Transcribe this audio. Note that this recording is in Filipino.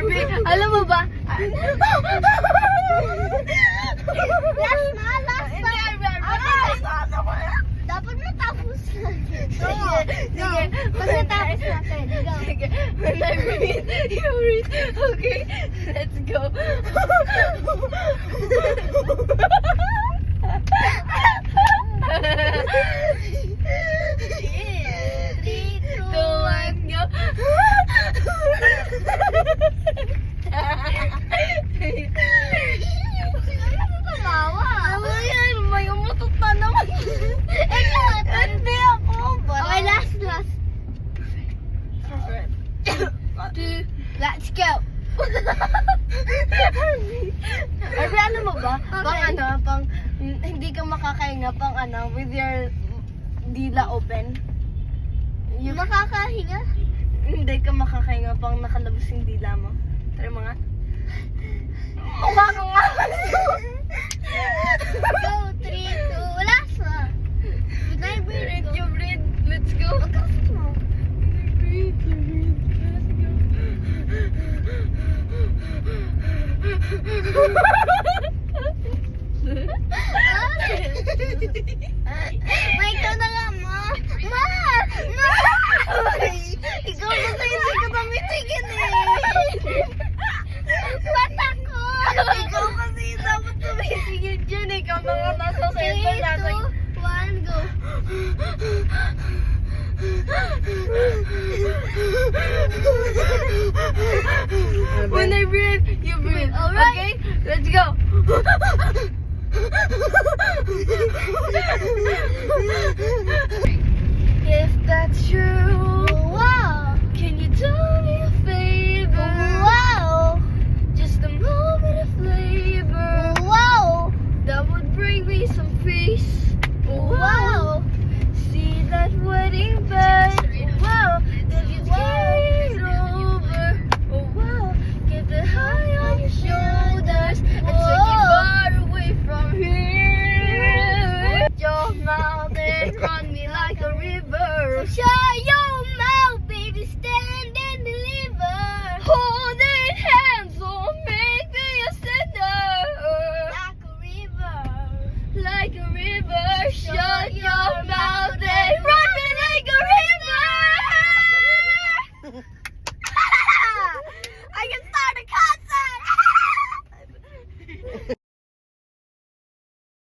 Baby, alam mo ba? Last na. Dapat matapos natin. Sige. Pag natapos natin, go. Sige. When I breathe, you breathe. Okay, let's go. Three, two, 2, 1, go. Tumawa. Ano yan? May umutot na naman. Hindi ako. Okay, last. Two. Let's go. Ay, ano mo ba? Okay. Pang hindi ka makakahinga pang with your dila open. Yung makakahinga? Hindi ka makakahinga pang nakalabas yung dila mo. Try mo nga. Mukha ka nga. Go, 3, 2, last na. Good night, Breathe, breathe. you breathe. Let's go. Magkakit mo. Breathe, you breathe. May ikaw na nga, ma. Ikaw kasi hindi ka tumitigil eh. Mata ko. Ikaw kasi dapat tumitigil dyan. Ikaw na nga nasa 3, center nasa... 2, 1, go. When I breathe, you breathe. Alright. Okay? Let's go. If that's true, Wow. can you do me a favor? Wow. Just a moment of flavor Wow. that would bring me some peace. Wow. See that wedding bed. Wow. If you carry it over. Oh wow. Get the high on your shoulders and take it far away from here. Your mouth and run me like a river. Show